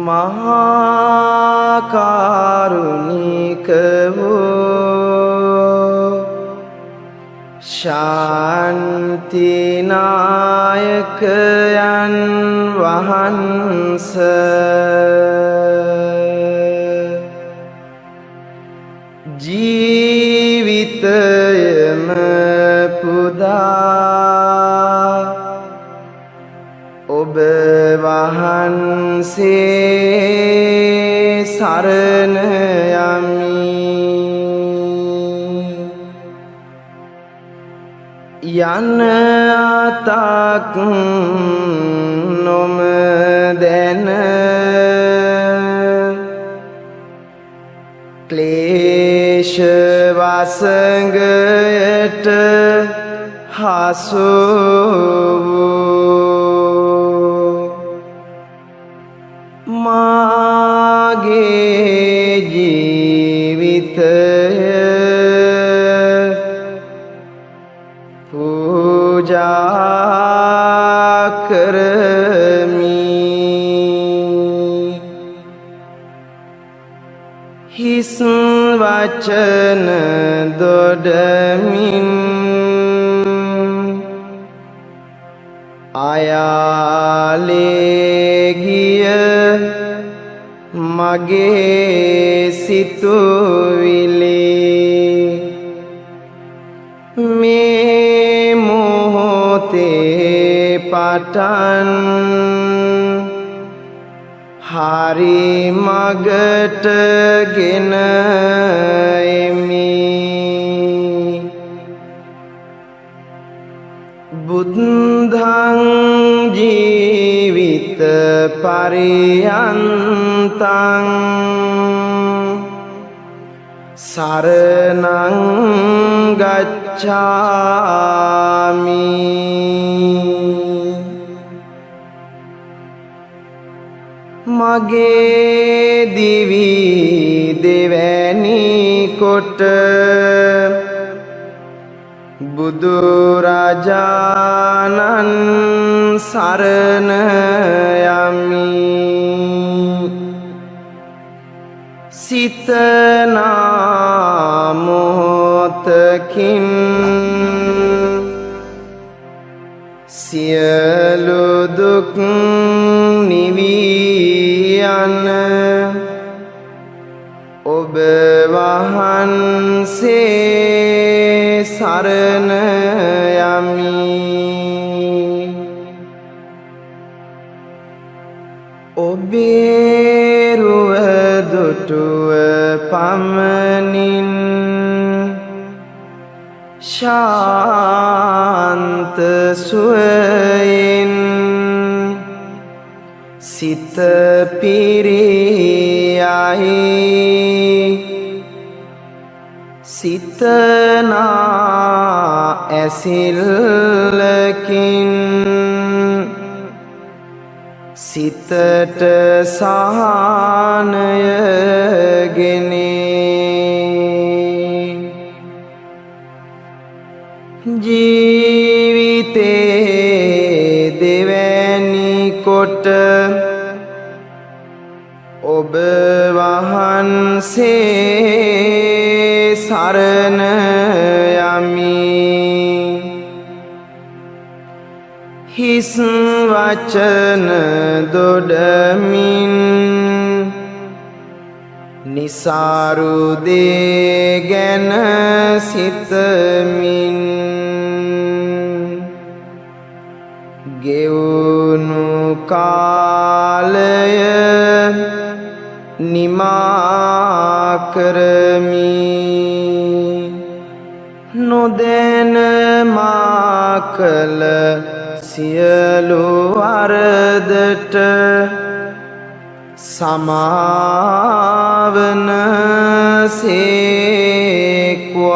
මහා කරුණික වූ ශාන්තිනායකයන් වහන්සේ ජීවිතයම පුදා ඔබ වහන්සේ සරණ යමි. යන අතක් නොමදැන ක්ලේශ වසඟයට හසු මාගේ ජීවිතය පූජා කරමි. හිස් වචන දොඩමින් අයාලේ ගිය මගේ සිතුවිලි මේ මොහොතේ පටන් හරි මගට ගෙන එමි. බුද්ධං ජීවිත පරියන්තං සරණං ගච්ඡාමි. මගේ දිවි දෙවැනි කොට බුදුරජාණන් සරණ යමි. සිතනා මොහොතකින් සියලු දුක් නිවී යන ඔබ වහන්සේ සරණ යමි. ඔබේ රුව දුටුව පමණින් ශාන්ත සුවයෙන් සිත පිරියයි. සිතනා ඇසිල්ලකින් සිතට සහනය ගෙනේ. ජීවිතේ දෙවැනි කොට ඔබ වහන්සේ සරණ යමි. හිස් වචන දොඩමින් නිසරු දේ ගැන සිතමින් ගෙවුණු කාලය නිමා කරමි. නොදැන මා කළ සියලු වරදට සමාවන සේක්වා.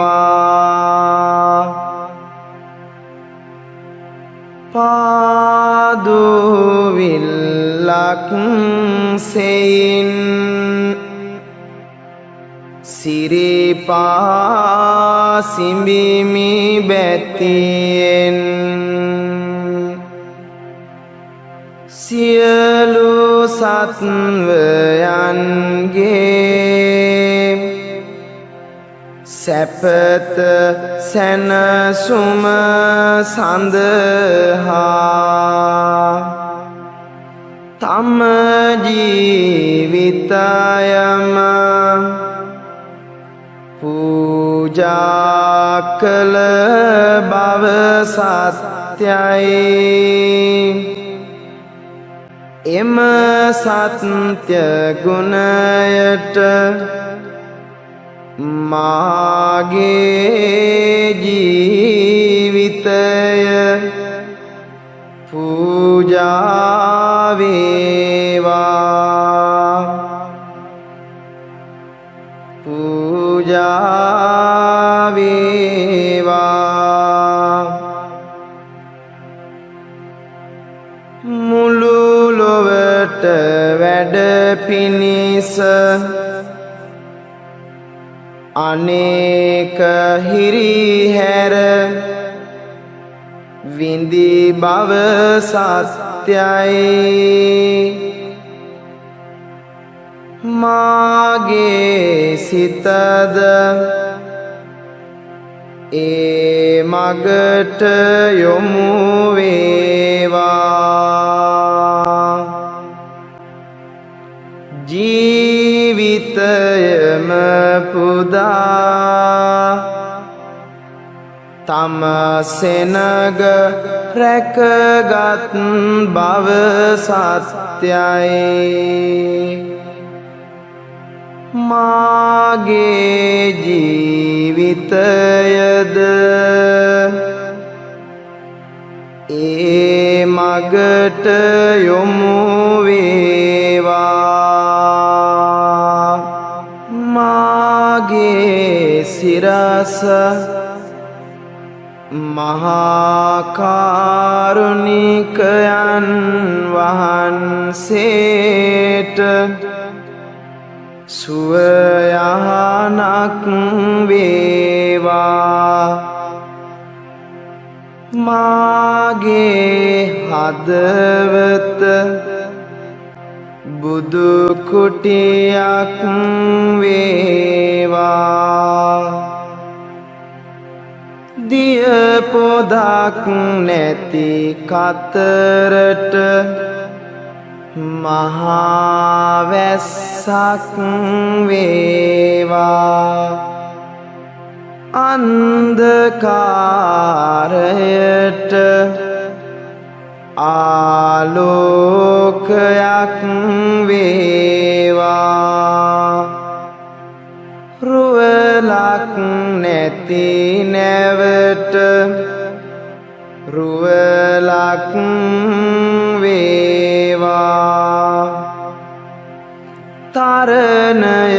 පාදුවිල්ලක් සෙයින් සිරිපා සිඹිමි බැතියෙන් සියලු සත්වයන්ගේ සැපත සැනසුම සඳහා තම ජීවිතයම පූජා කළ බව සත්‍යයි. එම සත්‍ය ගුණයට මාගේ ජීවිතය පූජා වේවා, පූජා වේවා. මුළු ලොවට වැඩ පිණිස අනේක හිරිහැර විඳි බව සත්‍යයි. මාගේ සිතද ඒ මගට යොමු වේවා. ජීවිතයම පුදා තම සෙනග රැකගත් බව සත්‍යයි. මාගේ ජීවිතයද ඒ මගට යොමු වේවා. මාගේ සිරස මහා කාරුණිකයන් වහන්සේට සුවයහනක් වේවා. මාගේ හදවත බුදු කුටියක් වේවා. දිය පොදක් නැති කතරට මහා වැස්සක් වේවා. අන්ධකාරයට ආලෝකයක් වේවා. රුවලක් නැති නැවට රුවලක් වේවා. තරණය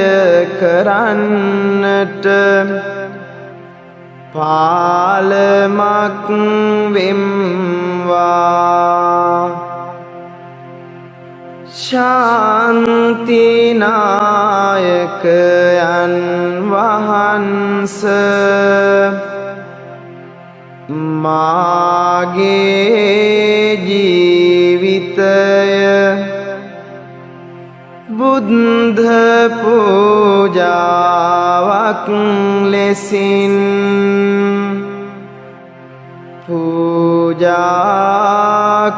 කරන්නට පාලමක් වෙම්වා. ශාන්තිනායකයන් වහන්ස මාගේ ජීවිතය බුද්ධ පූජාවක් ලෙසින් පූජා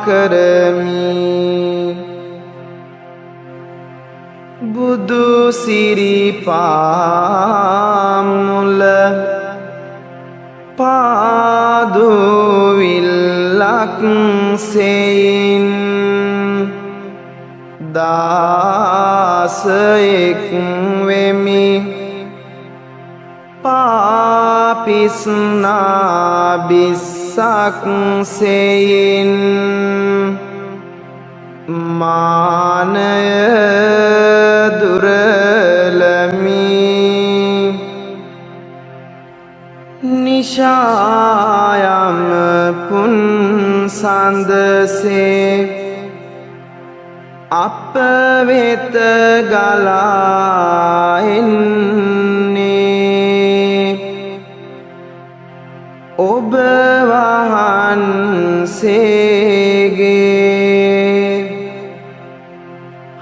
කරමි. බුදු සිරිපාමුල පාදුවිල්ලක් සෙයින් දාසයෙක් වෙමි. පාපිස්නා බිස්සක් සෙයින් මානය දුරලමි. නිශායම පුන් සඳසේ අප වෙත ගලා එන්නේ. ඔබ වහන්සේගේ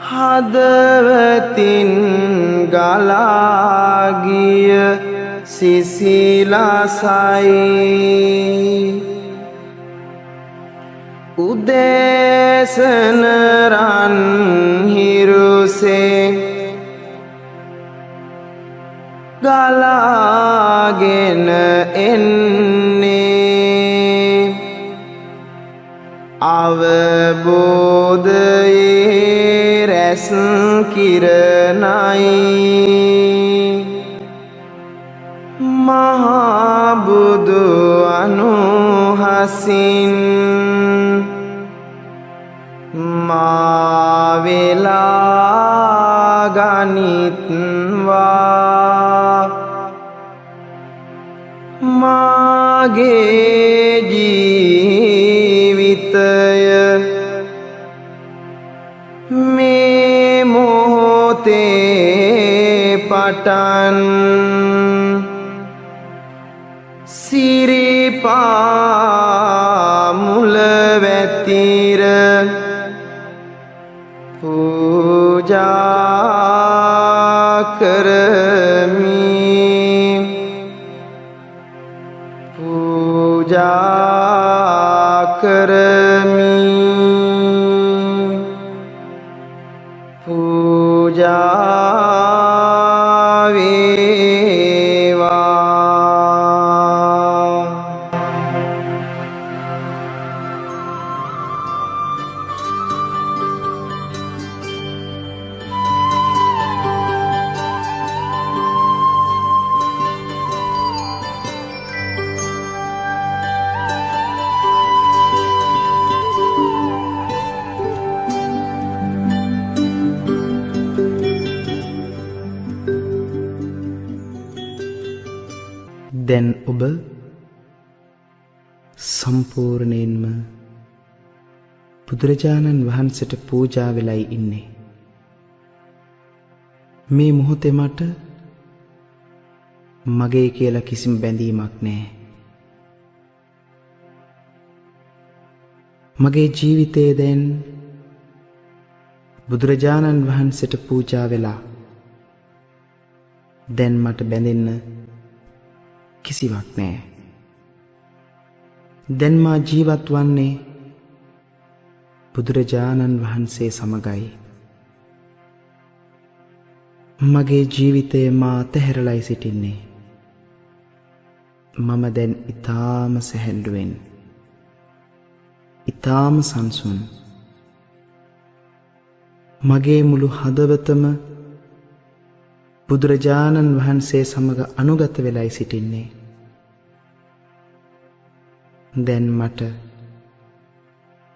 හදවතින් ගලාගිය සිසිලසයි උදෑසන රන් හිරුසේ ගලාගෙන එන්නේ අවබෝධයේ රැස් කිරණයි මහා බුදු අනුහසින් මා වෙලා ගනිත්වා මාගේ ජීවිතය මේ මොහොතේ පටන් සිරිපා මුල වැතිර පූජා කරමි පූජා කරමි පූජා වේවා දැන් ඔබ සම්පූර්ණයෙන්ම බුදුරජාණන් වහන්සේට පූජා වෙලයි ඉන්නේ. මේ මොහොතේ මට මගේ කියලා කිසිම බැඳීමක් නැහැ. මගේ ජීවිතේ දැන් බුදුරජාණන් වහන්සේට පූජා වෙලා දැන් මට බැඳෙන්න කිසිවක් නෑ. දැන් මා ජීවත් වන්නේ බුදුරජාණන් වහන්සේ සමගයි. මගේ ජීවිතය මා අතහැරලයි සිටින්නේ. මම දැන් ඊටාම සැහැල්ලුවෙන් ඊටාම සංසුන් මගේ මුළු හදවතම බුදුරජාණන් වහන්සේ සමග අනුගත වෙලයි සිටින්නේ. දැන් මට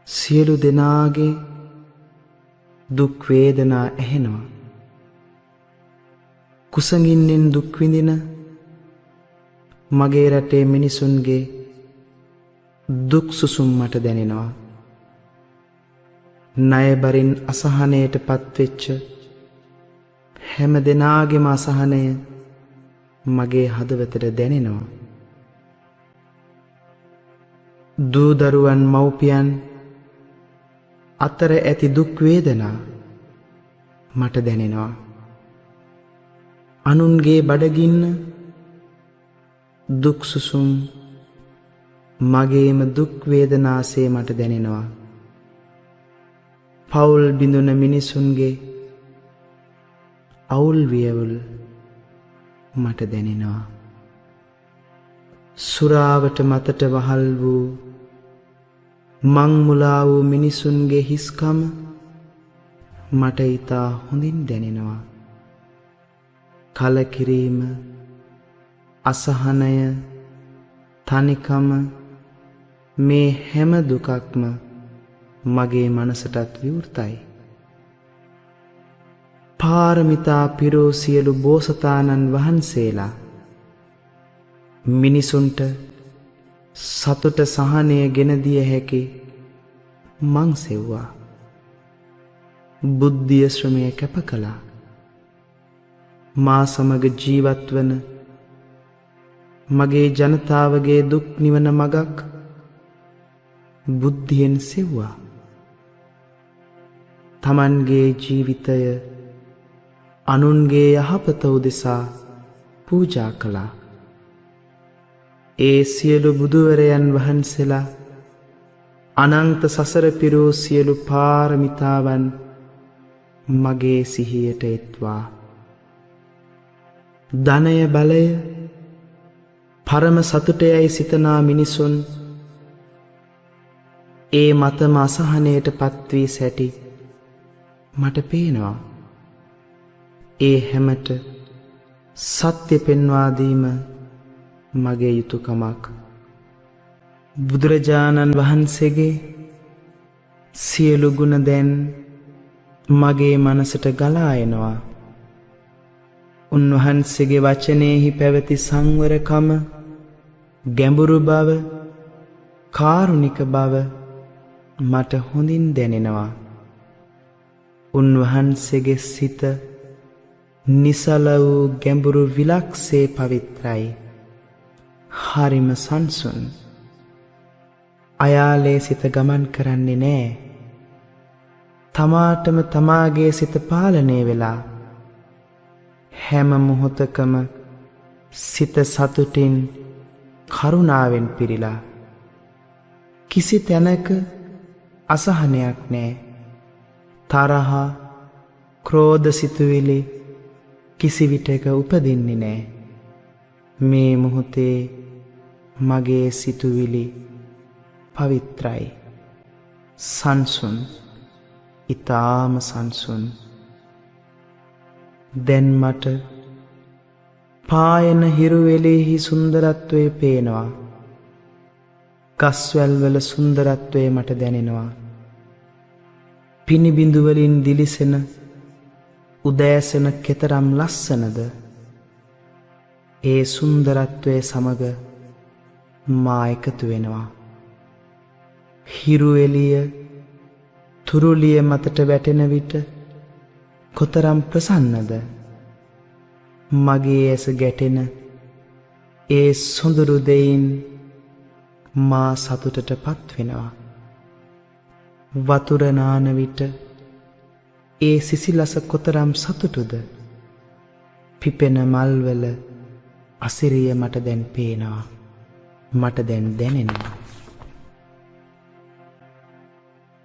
සියලු දෙනාගේ දුක් වේදනා ඇහෙනවා. කුසගින්නෙන් දුක් විඳින මගේ රටේ මිනිසුන්ගේ දුක් සුසුම් මට දැනෙනවා. ණයබරින් අසහනයට පත්වෙච්ච හැම දෙනාගේම අසහනය මගේ හදවතට දැනෙනවා. දූ දරුවන් මව්පියන් අතර ඇති දුක් වේදනා මට දැනෙනවා. අනුන්ගේ බඩගින්න දුක් සුසුම් මගේම දුක් වේදනාසේ මට දැනෙනවා. පවුල් බිඳුන මිනිසුන්ගේ අවුල් වියවුල් මට දැනෙනවා. සුරාවට මතට වහල් වූ මං මුලා වූ මිනිසුන්ගේ හිස්කම මට ඊතා හොඳින් දැනෙනවා. කලකිරීම, අසහනය, තනිකම මේ හැම දුකක්ම මගේ මනසටත් විවෘතයි. පාරමිතා පිරෝ සියලු බෝසතාණන් වහන්සේලා මිනිසුන්ට සතුට සහනය ගෙන දිය හැකි මං සෙව්වා. බුද්ධිය ශ්‍රමය කැප කළා. මා සමග ජීවත් වන මගේ ජනතාවගේ දුක් නිවන මගක් බුද්ධියෙන් සෙව්වා. තමන්ගේ ජීවිතය අනුන්ගේ යහපත උදෙසා පූජා කළා. ඒ සියලු බුදුවරයන් වහන්සේලා අනන්ත සසර පිරූ සියලු පාරමිතාවන් මගේ සිහියට එත්වා. ධනය බලය පරම සතුටයයි සිතනා මිනිසුන් ඒ මතම අසහනයට පත්වී සැටි මට පේනවා. ඒ හැමට සත්‍ය පෙන්වා දීම මගේ යුතුයකමක්. බුදුරජාණන් වහන්සේගේ සියලු ගුණ දැන් මගේ මනසට ගලා එනවා. උන්වහන්සේගේ වචනයෙහි පැවති සංවරකම, ගැඹුරු බව, කාරුණික බව මට හොඳින් දැනෙනවා. උන්වහන්සේගේ සිත නිසල වූ ගැඹුරු විලක්සේ පවිත්‍රයි. හරිම සංසුන්. අයාලේ සිත ගමන් කරන්නේ නෑ. තමාටම තමාගේ සිත පාලනය වෙලා හැම මොහොතකම සිත සතුටින් කරුණාවෙන් පිරීලා. කිසි තැනක අසහනයක් නෑ. තරහ, ක්‍රෝධ සිතුවිලි කිසි විටක උපදින්නේ නෑ. මේ මොහොතේ මගේ සිතුවිලි පවිත්‍රයි, සංසුන්, ඊටාම සංසුන්. දැන් මට පායන හිරුවෙලෙහි සුන්දරත්වය පේනවා. ගස්වැල් වල සුන්දරත්වය මට දැනෙනවා. පිනිබිඳු වලින් දිලිසෙන උදෑසන කෙතරම් ලස්සනද. ඒ සුන්දරත්වය සමග මා එකතු වෙනවා. හිරු එළිය තුරුලිය මතට වැටෙන විට කොතරම් ප්‍රසන්නද. මගේ ඇස ගැටෙන ඒ සොඳුරු දෙයින් මා සතුටට පත් වෙනවා. වතුර නාන විට ඒ සිසිලස කොතරම් සතුටුද. පිපෙන මල්වල අසිරිය මට දැන් පේනවා. මට දැන් දැනෙනවා.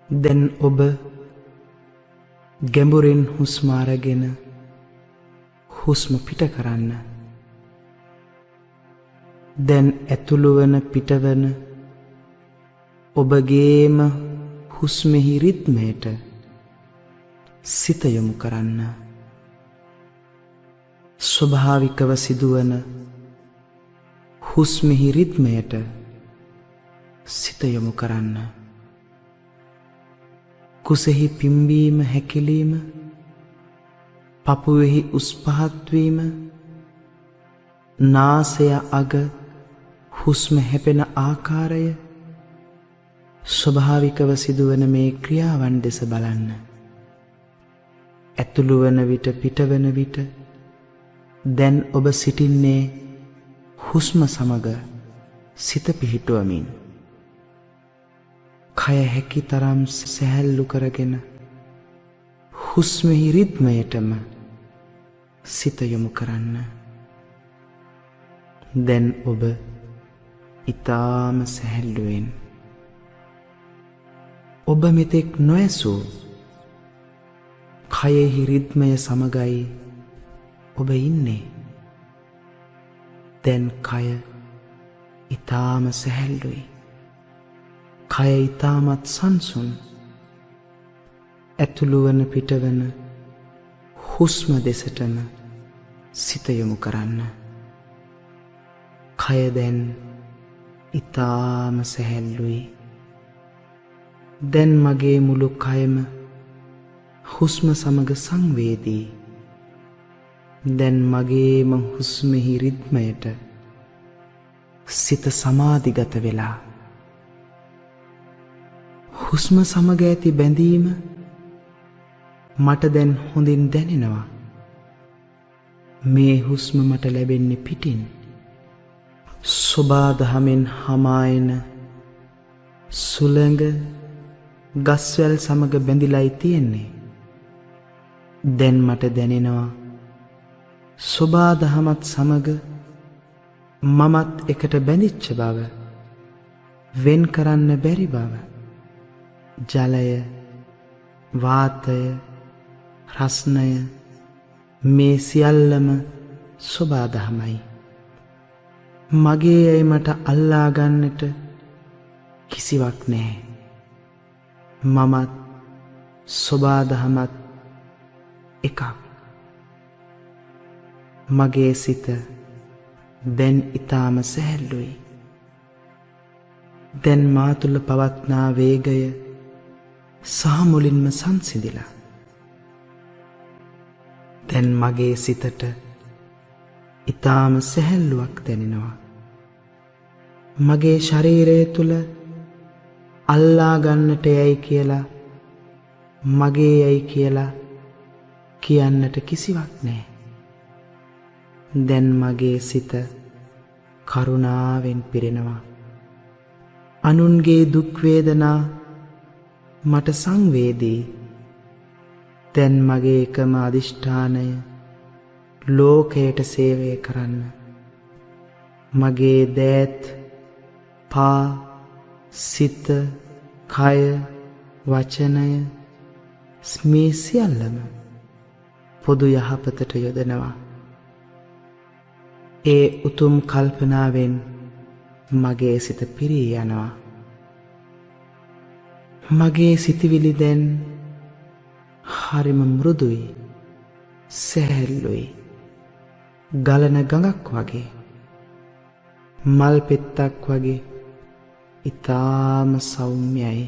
දැන් ඔබ ගැඹුරින් හුස්ම අරගෙන හුස්ම පිට කරන්න. දැන් ඇතුළු වන පිටවන ඔබගේම හුස්මෙහි රිද්මයට සිත යොමු කරන්න. ස්වභාවිකව සිදුවන හුස්මෙහි රිද්මයට සිත යොමු කරන්න. කුසෙහි පිම්බීම හැකිලීම, පපුවෙහි උස් පහත් වීම, නාසය අග හුස්ම හැපෙන ආකාරය, ස්වභාවිකව සිදුවන මේ ක්‍රියාවන් දෙස බලන්න. ඇතුළු වන විට පිටවන විට දැන් ඔබ සිටින්නේ හුස්ම සමග සිත පිහිටුවමින්. කය හැකි තරම් සැහැල්ලු කරගෙන හුස්මෙහි රිද්මයටම සිත යොමු කරන්න. දැන් ඔබ ඊටාම සැහැල්ලුවෙන් ඔබ මෙතෙක් නොඇසූ කයෙහි රිද්මය සමගයි ඔබ ඉන්නේ. දැන් කය ඊටාම සැහැල්ලුයි. කය ඊටමත් සංසුන්. ඇතුළු වන පිටවන හුස්ම දෙසටම සිත යොමු කරන්න. කය දැන් ඊටාම සැහැල්ලුයි. දැන් මගේ මුළු කයම හුස්ම සමග සංවේදී. දැන් මගේම හුස්මෙහි රිද්මයට සිත සමාධිගත වෙලා. හුස්ම සමග ඇති බැඳීම මට දැන් හොඳින් දැනෙනවා. මේ හුස්ම මට ලැබෙන්නේ පිටින්. සෝබාදහමෙන් හමායන සුළඟ ගස්වැල් සමග බැඳිලායි තියෙන්නේ. දැන් මට දැනෙනවා සෝබා දහමත් සමග මමත් එකට බැඳිච්ච බව, වෙන් කරන්න බැරි බව. ජලය, වාතය, රස්නය මේ සියල්ලම සෝබා දහමයි. මගේ අය මට අල්ලා ගන්නට කිසිවක් නැහැ. මමත් සෝබා දහමත් එකක්. මගේ සිත දැන් ඊටාම සැහැල්ලුයි. දැන් මා තුළ පවත්නා වේගය සාමුලින්ම සංසිඳිලා. දැන් මගේ සිතට ඊටාම සැහැල්ලුවක් දැනෙනවා. මගේ ශරීරය තුළ අල්ලා ගන්නට යයි කියලා, මගේ යයි කියලා කියන්නට කිසිවක් නැහැ. දැන් මගේ සිත කරුණාවෙන් පිරෙනවා. අනුන්ගේ දුක් වේදනා මට සංවේදී. දැන් මගේ එකම අදිෂ්ඨානය ලෝකයට සේවය කරන්න. මගේ දෑත්, පා, සිත, කය, වචනය මේ සියල්ලම පොදු යහපතට යොදනවා. ඒ උතුම් කල්පනාවෙන් මගේ සිත පිරී යනවා. මගේ සිතවිලි දැන් හරිම මෘදුයි, සැහැල්ලුයි. ගලන ගඟක් වගේ, මල් පෙත්තක් වගේ ඊටාම සෞම්‍යයි.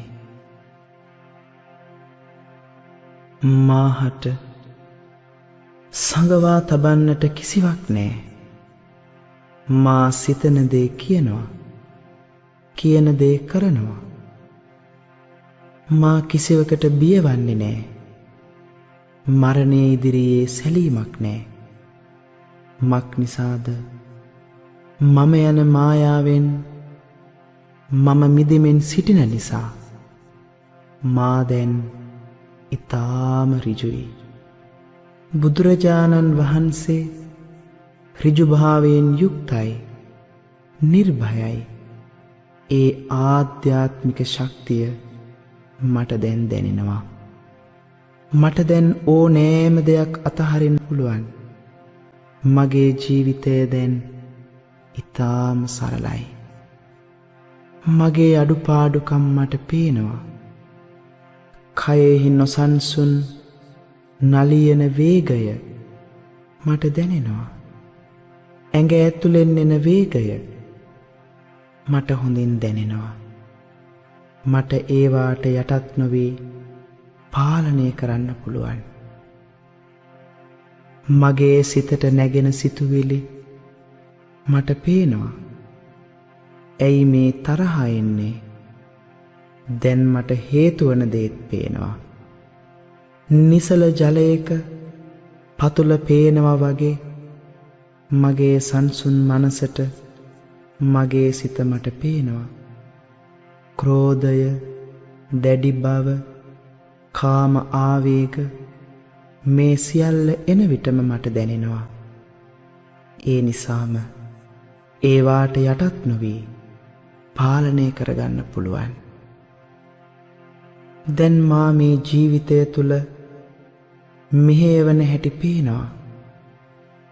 මාහට සංගවා තබන්නට කිසිවක් නැහැ. මා සිතන දේ කියනවා, කියන දේ කරනවා. මා කිසිවකට බියවන්නේ නැහැ. මරණය ඉදිරියේ සැලීමක් නැහැ. මක් නිසාද? මම යන මායාවෙන් මම මිදෙමින් සිටින නිසා. මා දැන් ඊටාම ඍජුයි. බුදුරජාණන් වහන්සේ ඍජුභාවයෙන් යුක්තයි, නිර්භයයි. ඒ ආධ්‍යාත්මික ශක්තිය මට දැන් දැනෙනවා. මට දැන් ඕනෑම දෙයක් අතහරින්න පුළුවන්. මගේ ජීවිතය දැන් ඊටාම සරලයි. මගේ අඩුපාඩුකම් මට පේනවා. කයෙහි නොසන්සුන් නලියන වේගය මට දැනෙනවා. ඇඟ ඇතුලෙන් එන වේගය මට හොඳින් දැනෙනවා. මට ඒවාට යටත් නොවී පාලනය කරන්න පුළුවන්. මගේ සිතට නැගෙන සිතුවිලි මට පේනවා. ඇයි මේ තරහ එන්නේ? දැන් මට හේතු වන දේත් පේනවා. නිසල ජලයක පතුල පේනවා වගේ මගේ සංසුන් මනසට මගේ සිත මට පේනවා. ක්‍රෝධය, දැඩි බව, කාම ආවේග මේ සියල්ල එන විටම මට දැනෙනවා. ඒ නිසාම ඒවාට යටත් නොවී පාලනය කරගන්න පුළුවන්. දැන් මා මේ ජීවිතය තුළ මෙහෙයවන හැටි පේනවා.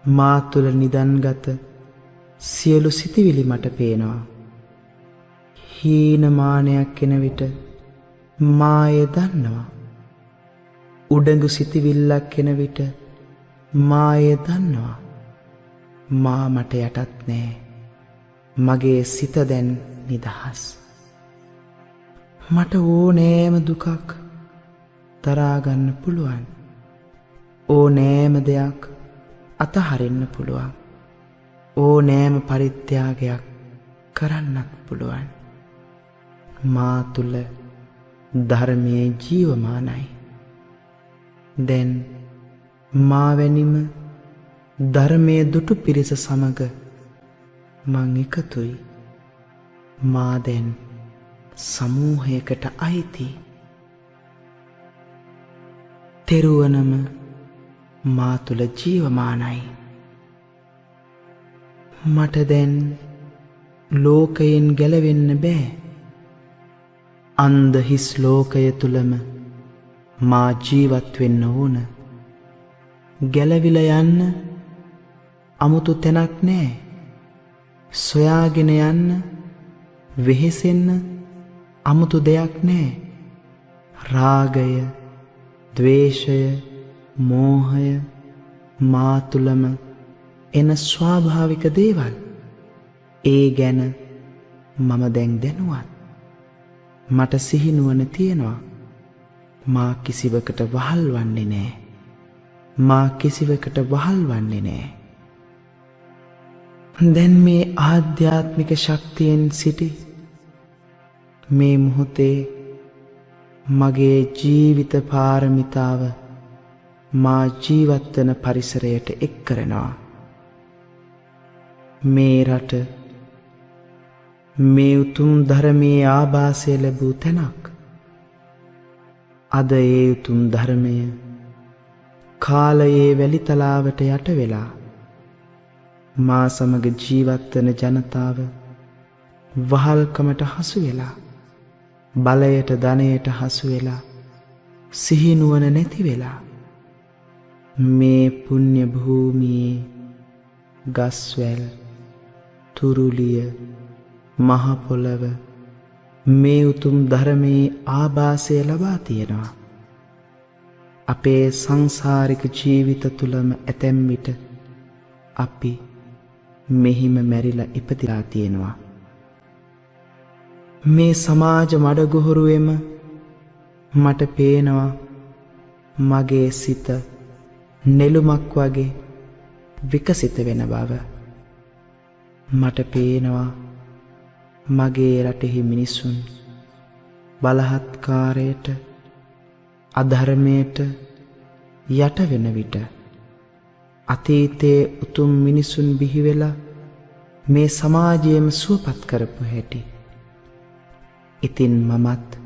මා තුළ නිදන්ගත සියලු සිතිවිලි මට පේනවා. හීනමානයක් එන විට මා එය දන්නවා. උඩඟු සිතිවිල්ලක් එන විට මා එය දන්නවා. මා මට යටත් නෑ. මගේ සිත දැන් නිදහස්. මට ඕනෑම දුකක් දරාගන්න පුළුවන්. ඕනෑම දෙයක් අතහරින්න පුළුවන්. ඕනෑම පරිත්‍යාගයක් කරන්නත් පුළුවන්. මා තුළ ධර්මයේ ජීවමානයි. දැන් මා වැනිම ධර්මයේ දුටු පිරිස සමග මං එකතුයි. මා දැන් සමූහයකට අයිති. තෙරුවනම මා තුළ ජීවමානයි. මට දැන් ලෝකයෙන් ගැලවෙන්න බෑ. අන්ධ හිස් ලෝකය තුළම මා ජීවත් වෙන්න ඕන. ගැලවිලා යන්න අමුතු තැනක් නෑ. සොයාගෙන යන්න වෙහෙසෙන්න අමුතු දෙයක් නෑ. රාගය, ද්වේෂය, මෝහය මා තුළම එන ස්වාභාවික දේවල්. ඒ ගැන මම දැන් දැනුවත්. මට සිහිනුවන තියෙනවා. මා කිසිවකට වහල් වන්නේ නෑ. මා කිසිවකට වහල් වන්නේ නෑ. දැන් මේ ආධ්‍යාත්මික ශක්තියෙන් සිටි මේ මොහොතේ මගේ ජීවිත පාරමිතාව මා ජීවත්වන පරිසරයට එක් කරනවා. මේ රට මේ උතුම් ධර්මයේ ආභාසය ලැබූ තැනක්. අද ඒ උතුම් ධර්මය කාලයේ වැලිතලාවට යට වෙලා මා සමග ජීවත්වන ජනතාව වහල්කමට හසු වෙලා, බලයට ධනයට හසු වෙලා, සිහිනුවන නැති වෙලා මේ පුණ්‍ය භූමියේ ගස්වැල්, තුරුලිය, මහ පොළව මේ උතුම් ධර්මයේ ආභාසය ලබා තියෙනවා. අපේ සංසාරික ජීවිත තුළම ඇතැම් විට අපි මෙහිම මැරිලා ඉපදිලා තියෙනවා. මේ සමාජ මඩගොහරුවෙම මට පේනවා මගේ සිත නෙළුමක් වගේ විකසිත වෙන බව. මට පේනවා මගේ රටෙහි මිනිසුන් බලහත්කාරයට, අධර්මයට යට වෙන විට අතීතයේ උතුම් මිනිසුන් බිහි වෙලා මේ සමාජයේම සුවපත් කරපු හැටි. ඉතින් මමත්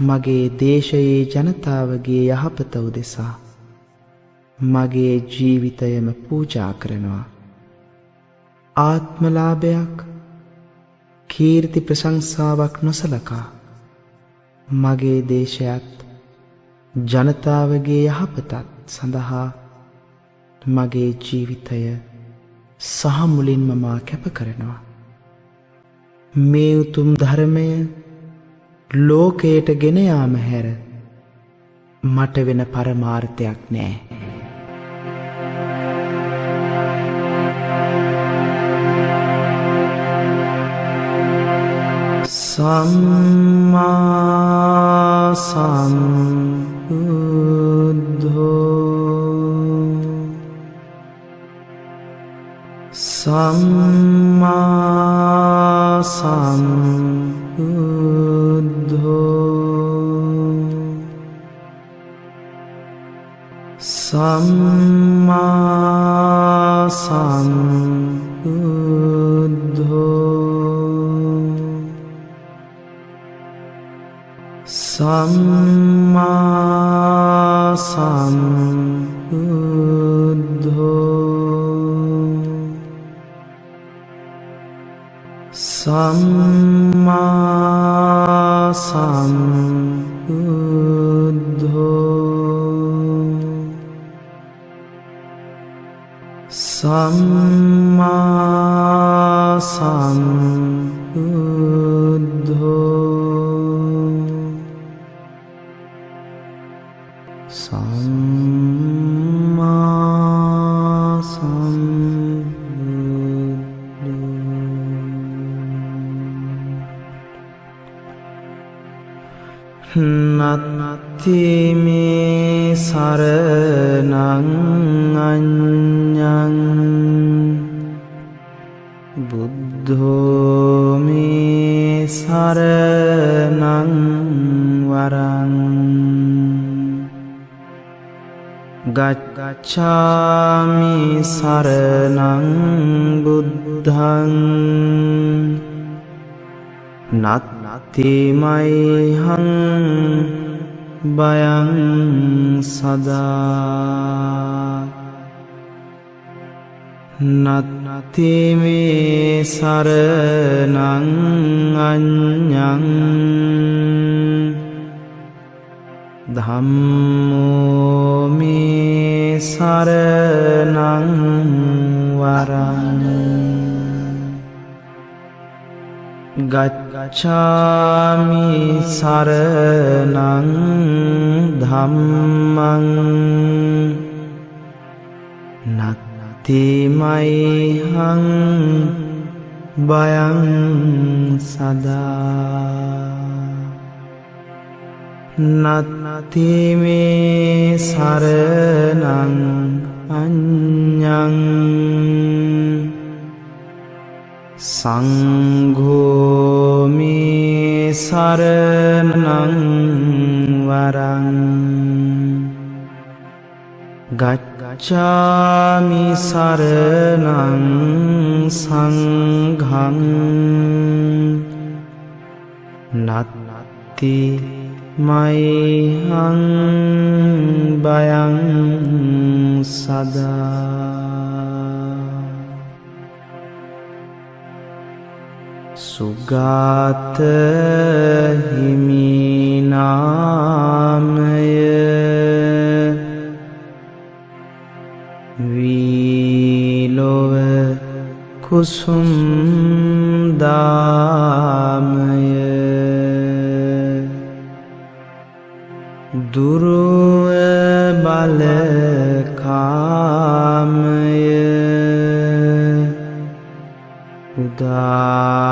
මගේ දේශයේ ජනතාවගේ යහපත උදෙසා මගේ ජීවිතයම පූජා කරනවා. ආත්මලාභයක්, කීර්ති ප්‍රශංසාවක් නොසලකා මගේ දේශයත් ජනතාවගේ යහපතත් සඳහා මගේ ජීවිතය සහ මුලින්ම මා කැප කරනවා. මේ උතුම් ධර්මය ලෝකයට ගෙන යාම හැර මට වෙන පරමාර්ථයක් නෑ. සම්මා සම්බුද්ධෝ සම්මා සම්බුද්ධෝ සම්මා සම්බුද්ධෝ සම්මා සම්බුද්ධෝ සම්මා සම්බුද්ධෝ සම්මා සම්බුද්ධෝ සම්මා නත්ති මේ සරණං අඤ්ඤං බුද්ධෝ මේ සරණං වරං ගච්ඡාමි සරණං බුද්ධං නත්ති මයිහං බයං සදා නත්ති මේ සරණං අඤ්ඤං ධම්මෝ මේ සරණං වරං ගච්ඡාමි සරණං ධම්මං නත්ති මයිහං බයං සදා නත්ති මේ සරණං අඤ්ඤං සංඝෝ මේ සරණං වරං ගච්ඡාමි සරණං සංඝං නත්ති මයිහං බයං සදා සුගත හිමිනාමය වීලොව කුසුම් දාමය දුරුව බලකාමය උදා